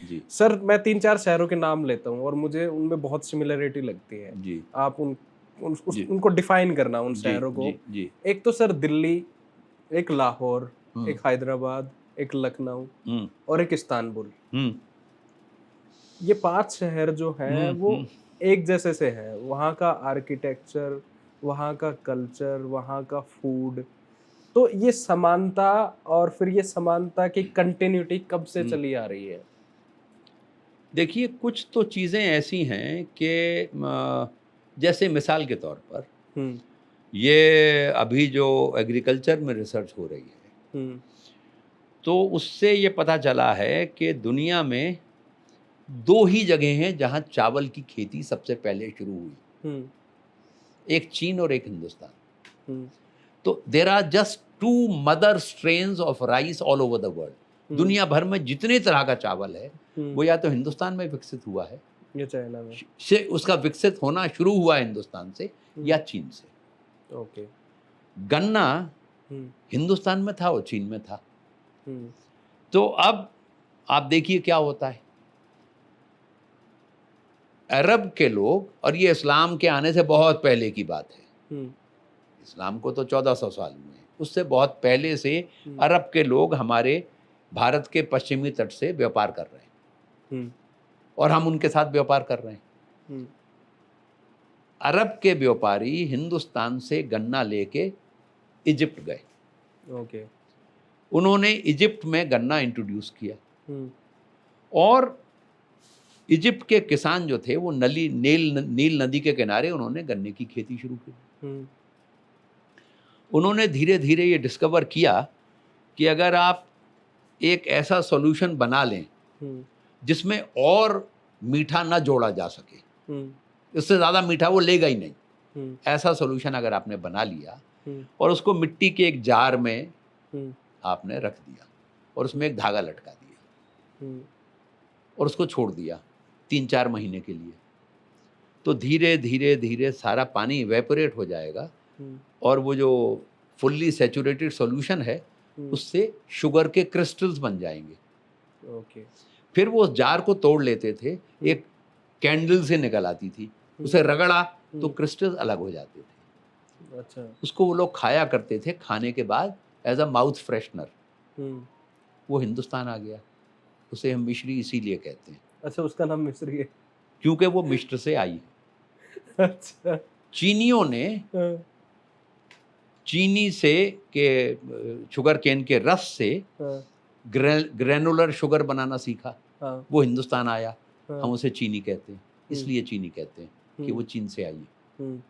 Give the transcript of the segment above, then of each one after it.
जी sir मैं 3-4 शहरों के नाम लेता हूँ और मुझे उनमें बहुत सिमिलरिटी लगती है। जी आप जी उनको डिफाइन करना उन जी शहरों को। जी जी। एक तो सर दिल्ली, एक लाहौर, हम्म एक हैदराबाद, एक लखनऊ हम्म और एक इस्तांबुल। हम्म ये 5 शहर जो हैं वो हम्म। एक जैसे से हैं। वहाँ का आर्किटेक्चर, वहाँ का कल्चर, वहाँ का फूड। तो ये समानता और फिर ये समानता की कंटिन्यूटी कब से हम्म। चली आ रही है? देखिए, कुछ तो चीज़ें ऐसी हैं कि जैसे मिसाल के तौर पर हुँ, ये अभी जो एग्रीकल्चर में रिसर्च हो रही है, हुँ, तो उससे ये पता चला है कि दुनिया में 2 ही जगह हैं जहाँ चावल की खेती सबसे पहले शुरू हुई। हुँ, एक चीन और एक हिंदुस्तान। हुँ, तो there are just 2 mother strains of rice all over the world. हुँ, दुनिया भर में जितने तरह का चावल है, हुँ। वो या तो हिंदुस्तान में विकसित हुआ है, ये चाइना में। से उसका विकसित होना शुरू हुआ है हिंदुस्तान से हुँ, या चीन से। ओके। गन्ना हुँ, हिंदुस्तान में था और चीन में था। हुँ, तो अब आप देखिए क्या होता है। अरब के लोग, और ये इस्लाम के आने से बहुत पहले की बात है, हुँ, इस्लाम को तो 1400 साल हुए हैं, उससे बहुत पहले से हुँ, अरब के लोग हमारे भारत के पश्चिमी तट से व्यापार कर रहे हैं हुँ, और हम उनके साथ व्यापार कर रहे हैं। हुँ, अरब के व्यापारी हिंदुस्तान से गन्ना लेके इजिप्ट गए। ओके। उन्होंने इजिप्ट में गन्ना इंट्रोड्यूस किया हुँ, और इजिप्ट के किसान जो थे वो नील नदी के किनारे उन्होंने गन्ने की खेती शुरू की। हुँ, उन्होंने धीरे धीरे ये डिस्कवर किया कि अगर आप एक ऐसा सॉल्यूशन बना लें हुँ, जिसमें और मीठा ना जोड़ा जा सके, हुँ, इससे ज़्यादा मीठा वो लेगा ही नहीं, हुँ, ऐसा सॉल्यूशन अगर आपने बना लिया हुँ, और उसको मिट्टी के एक जार में हुँ, आपने रख दिया और उसमें एक धागा लटका दिया हुँ, और उसको छोड़ दिया 3-4 महीने के लिए, तो धीरे धीरे धीरे सारा पानी इवेपोरेट हो जाएगा हुँ, और वो जो फुल्ली सैचुरेटेड सॉल्यूशन है हुँ, उससे शुगर के क्रिस्टल्स बन जाएंगे। ओके। फिर वो उस जार को तोड़ लेते थे, हुँ, एक कैंडल से निकल आती थी, हुँ, उसे रगड़ा तो हुँ, क्रिस्टल्स अलग हो जाते थे। अच्छा। उसको वो लोग खाया करते थे खाने के बाद एज अ माउथ फ्रेशनर। हुँ, वो हिंदुस्तान आ गया, उसे हम मिश्री इसीलिए कहते हैं अच्छा उसका नाम मिस्री है। क्योंकि वो मिस्र से आई है। अच्छा। चीनियों ने हाँ, चीनी से के शुगर केन के रस से हाँ, ग्रेनुलर शुगर बनाना सीखा। हाँ, वो हिंदुस्तान आया, हम हाँ, उसे चीनी कहते हैं, हुँ, इसलिए चीनी कहते हैं कि वो हुँ, चीन से आई है। हुँ,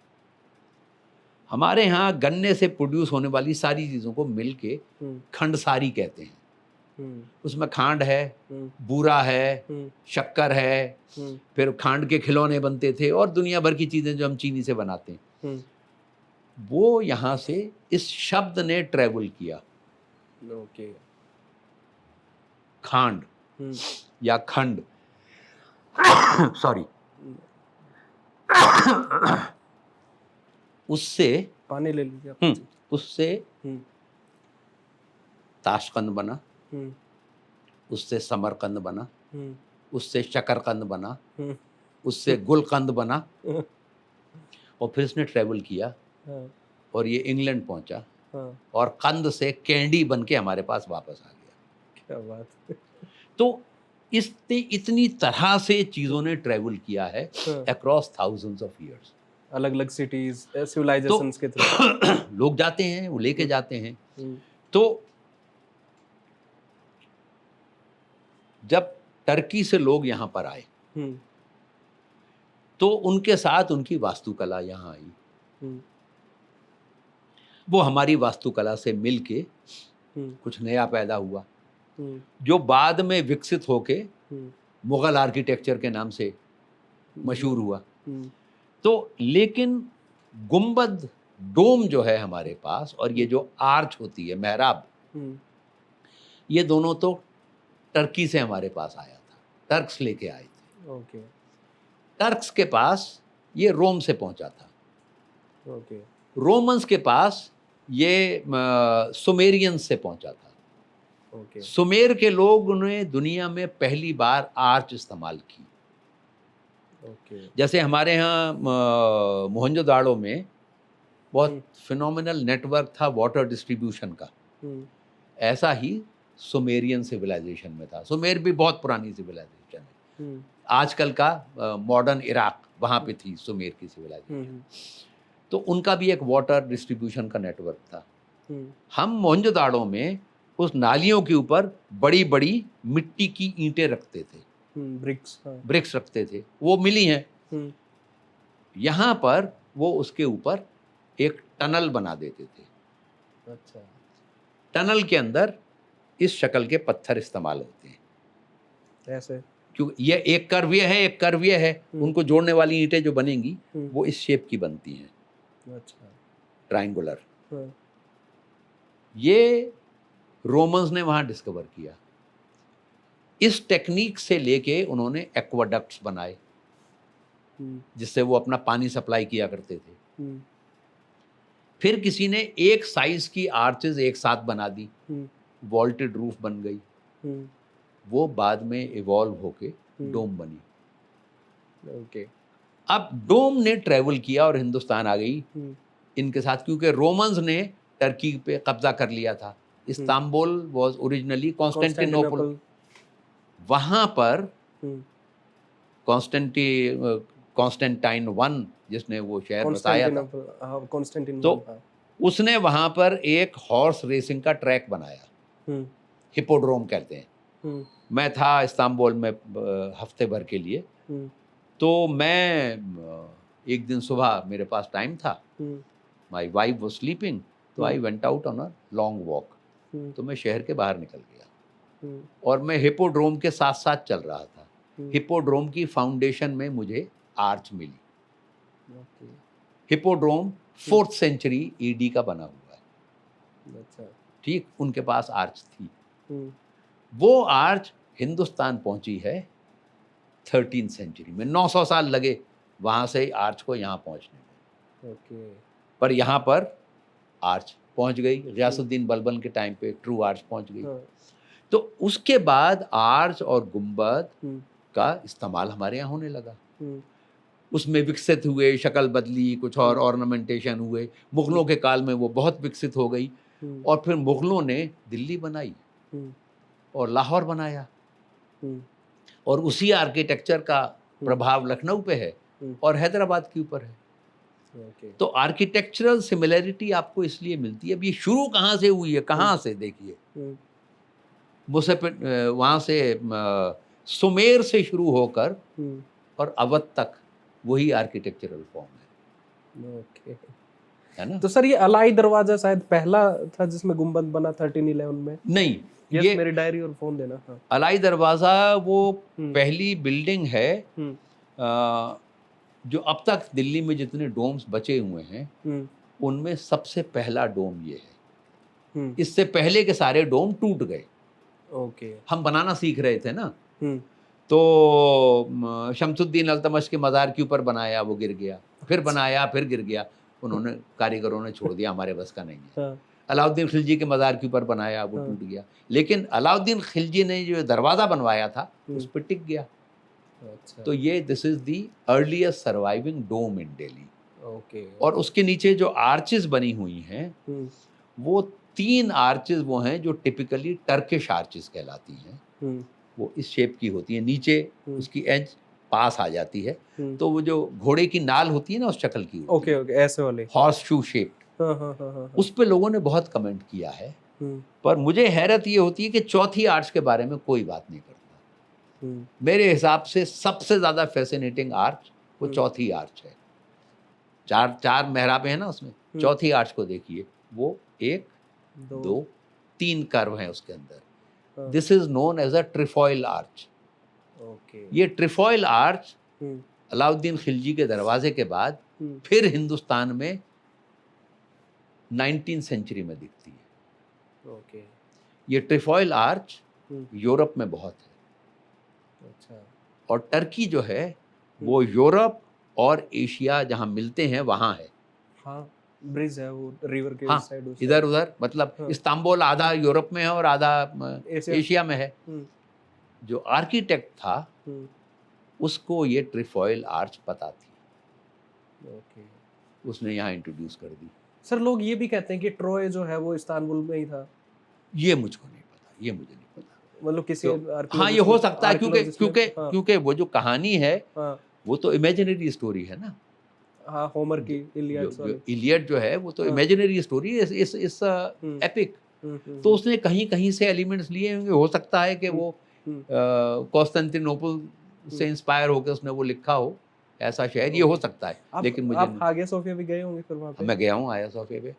हमारे यहाँ गन्ने से प्रोड्यूस होने वाली सारी चीज़ों को मिल के हुँ, खंडसारी कहते हैं। हुँ, उसमें खांड है, हुँ, बूरा है, हुँ, शक्कर है, हुँ, फिर खांड के खिलौने बनते थे और दुनिया भर की चीज़ें जो हम चीनी से बनाते हैं। हुँ, वो यहाँ से इस शब्द ने ट्रैवल किया, ओके। खांड हुँ, या खंड। सॉरी। हुँ, उससे पानी ले लीजिए आप। हुँ, जी। उससे हुँ, ताशकंद बना, हुँ, उससे समरकंद बना, हुँ, उससे शकरकंद बना, हुँ, उससे गुलकंद बना हाँ, और फिर इसने ट्रैवल किया हाँ, और ये इंग्लैंड पहुँचा हाँ, और कंद से कैंडी बन के हमारे पास वापस आ गया। क्या बात है। तो इसने इतनी तरह से चीज़ों ने ट्रैवल किया है हाँ, अक्रॉस थाउज़ेंड्स ऑफ ईयर्स। अलग-अलग सिटीज़ तो सिविलाइज़ेशंस के थ्रू। लोग जाते हैं, वो लेके हुँ, जाते हैं। हुँ, तो जब टर्की से लोग यहाँ पर आए, हुँ, तो उनके साथ उनकी वास्तुकला यहाँ आई। हुँ, वो हमारी वास्तुकला से मिल के हुँ, कुछ नया पैदा हुआ, हुँ, जो बाद में विकसित होके हुँ, मुगल आर्किटेक्चर के नाम से जान मशहूर हुआ। हुँ, तो लेकिन गुंबद, डोम जो है हमारे पास और ये हुँ, जो आर्च होती है, मेहराब, हुँ, ये दोनों तो टर्की से हमारे पास आया था, टर्क्स लेके आए थे। ओके, टर्क्स के पास ये रोम से पहुंचा था, ओके, रोमन्स के पास ये सुमेरियंस से पहुंचा था ओके। सुमेर के लोग ने दुनिया में पहली बार आर्च इस्तेमाल की। ओके। जैसे हमारे यहाँ मोहनजोदाड़ो में बहुत हम्म, फिनोमिनल नेटवर्क था वाटर डिस्ट्रीब्यूशन का, हम्म, ऐसा ही सुमेरियन सिविलाइजेशन में था। सुमेर भी बहुत पुरानी सिविलाइजेशन है, हम्म, आजकल का मॉडर्न इराक, वहाँ पे थी सुमेर की सिविलाइजेशन। हम्म, तो उनका भी एक वाटर डिस्ट्रीब्यूशन का नेटवर्क था। हम्म, हम मोहनजोदाड़ो में उस नालियों के ऊपर बड़ी बड़ी मिट्टी की ईंटें रखते थे, ब्रिक्स, हाँ। ब्रिक्स रखते थे, वो मिली हैं। हम्म, यहाँ पर वो उसके ऊपर एक टनल बना देते थे। अच्छा। टनल के अंदर इस शक्ल के पत्थर इस्तेमाल होते हैं, ऐसे। क्योंकि ये एक कर्व ये है, एक कर्व ये है, उनको जोड़ने वाली ईंटें जो बनेंगी हम्म, वो इस शेप की बनती हैं, अच्छा। ट्रायंगुलर। हाँ, ये रोमन्स ने वहाँ डिस्कवर किया। इस टेक्निक से लेके उन्होंने एक्वाडक्ट्स बनाए, जिससे वो अपना पानी सप्लाई किया करते थे। हम्म, फिर किसी ने एक साइज की आर्चेज एक साथ बना दी, हम्म, वॉल्टेड रूफ बन गई। हम्म, वो बाद में इवॉल्व होके हम्म, डोम बनी। ओके। अब डोम ने ट्रेवल किया और हिंदुस्तान आ गई हम्म, इनके साथ, क्योंकि रोमन्स ने टर्की पे कब्जा कर लिया था। Istanbul was originally Constantinople. Constantinople. वहाँ पर हम्म, कॉन्स्टेंटाइन वन, जिसने वो शहर बसाया था, कॉन्स्टेंटिनोपल, हाँ, कॉन्स्टेंटिन तो वन, हाँ। उसने वहाँ पर एक हॉर्स रेसिंग का ट्रैक बनाया, हम्म, हिपोड्रोम कहते हैं। हम्म, मैं था इस्तांबुल में हफ्ते भर के लिए, हम्म, तो मैं एक दिन सुबह मेरे पास टाइम था, hmm, my wife was sleeping, तो I went out on a long walk. हम्म, तो मैं शहर के बाहर निकल गया हम्म, और मैं हिपोड्रोम के साथ साथ चल रहा था। हम्म, हिपोड्रोम की फाउंडेशन में मुझे आर्च मिली। ओके। हिपोड्रोम 4th सेंचुरी ईडी का बना हुआ है, अच्छा। ठीक, उनके पास आर्च थी। हम्म, वो आर्च हिंदुस्तान पहुंची है 13th सेंचुरी में। 900 साल लगे वहां से आर्च को यहाँ पहुंचने में, ओके। पर यहाँ पर आर्च पहुंच गई। गयासुद्दीन बलबन के टाइम पे ट्रू आर्च पहुंच गई। हाँ, तो उसके बाद आर्च और गुंबद हम्म, का इस्तेमाल हमारे यहाँ होने लगा। हम्म, उसमें विकसित हुए, शक्ल बदली, कुछ और ऑर्नामेंटेशन हुए। मुगलों के काल में वो बहुत विकसित हो गई, हम्म, और फिर मुगलों ने दिल्ली बनाई हम्म, और लाहौर बनाया, हम्म, और उसी आर्किटेक्चर का प्रभाव लखनऊ पे है हम्म, और हैदराबाद के ऊपर है। ओके। तो आर्किटेक्चरल सिमिलैरिटी आपको इसलिए मिलती है। अब ये शुरू कहाँ से हुई है, कहाँ से, देखिए, हम्म, मुझसे वहाँ से सुमेर से शुरू होकर हम्म, और अवध तक वही आर्किटेक्चरल फॉर्म ओके। है ना। तो सर, ये अलाई दरवाजा शायद पहला था जिसमें गुंबद बना 1311 में। नहीं, यस, ये मेरी डायरी और फोन देना, हाँ। अलाई दरवाज़ा वो हम्म, पहली बिल्डिंग है हम्म, जो अब तक दिल्ली में जितने डोम्स बचे हुए हैं हम्म, उनमें सबसे पहला डोम ये है। हम्म, इससे पहले के सारे डोम टूट गए। ओके। हम बनाना सीख रहे थे ना, हम्म, तो शमसुद्दीन अल्तमश के मज़ार के ऊपर बनाया, वो गिर गया, फिर बनाया, फिर गिर गया। उन्होंने, कारीगरों ने छोड़ दिया, हमारे बस का नहीं है। हाँ, अलाउद्दीन खिलजी के मज़ार के ऊपर बनाया, वो हाँ, टूट गया। लेकिन अलाउद्दीन खिलजी ने जो दरवाज़ा बनवाया था उस पर टिक गया। अच्छा, तो ये this is the earliest surviving dome in Delhi. Okay. और उसके नीचे जो आर्चेस बनी हुई हैं, हम्म, वो 3 आर्चेस वो हैं जो टिपिकली टर्किश आर्चेस कहलाती हैं। हम्म, वो इस शेप की होती है, नीचे उसकी एज पास आ जाती है। हम्म, तो वो जो घोड़े की नाल होती है ना, उस शक्ल की होती ओके, है, ओके, ऐसे वाले। Horse shoe shaped. हाँ, हाँ, हाँ, हाँ, हाँ। उस पे लोगों ने बहुत कमेंट किया है, हम्म, पर मुझे हैरत ये होती है कि चौथी आर्च के बारे में कोई बात नहीं करता। हम्म, मेरे हिसाब से सबसे ज़्यादा फैसिनेटिंग आर्च वो चौथी आर्च है। चार चार मेहराबें हैं ना उसमें, चौथी आर्च को देखिए, वो 1, दो, 2, 3 कर्व हैं उसके अंदर। हाँ, this is known as a trefoil arch. Okay. ये trefoil arch hmm, Alauddin Khilji के दरवाजे के बाद हम्म, फिर हिंदुस्तान में 19th सेंचुरी में दिखती है। ओके। ये ट्रिफॉइल आर्च हम्म, यूरोप में बहुत है, अच्छा। और टर्की जो है वो यूरोप और एशिया जहाँ मिलते हैं वहाँ है। हाँ, ब्रिज है वो रिवर के हाँ, उस साइड इधर उधर, मतलब हाँ। इस्तांबुल आधा यूरोप में है और आधा एशिया। एशिया में है। हम्म, जो आर्किटेक्ट था हम्म, उसको ये ट्रिफॉइल आर्च पता थी, ओके। उसने यहाँ इंट्रोड्यूस कर दी। सर लोग ये भी कहते हैं कि ट्रोय जो है वो इस्तांबुल में ही था, ये मुझको नहीं पता, ये मुझे नहीं पता। मतलब किसी तो हाँ, ये आर्कियोलॉजिस्ट हो ने सकता है, क्योंकि आर्कियोलॉजिस्ट ने क्योंकि हाँ क्योंकि वो जो कहानी है हाँ वो तो इमेजिनरी स्टोरी है ना। हाँ होमर की जो इलियड्स जो वाली। इलियड जो है वो तो हाँ। इमेजिनरी स्टोरी है, इस हम्म, एपिक। हम्म, तो उसने कहीं कहीं से एलिमेंट्स लिए होंगे, हो सकता है कि हम्म, वो हम्म, कॉन्स्टेंटिनोपल से हम्म, इंस्पायर होकर उसने वो लिखा हो, ऐसा शायद ये हो ओके। सकता है, आप लेकिन मुझे आप हागिया सोफिया भी गए होंगे फिर वहाँ पे? मैं गया हूँ आया सोफिया पे।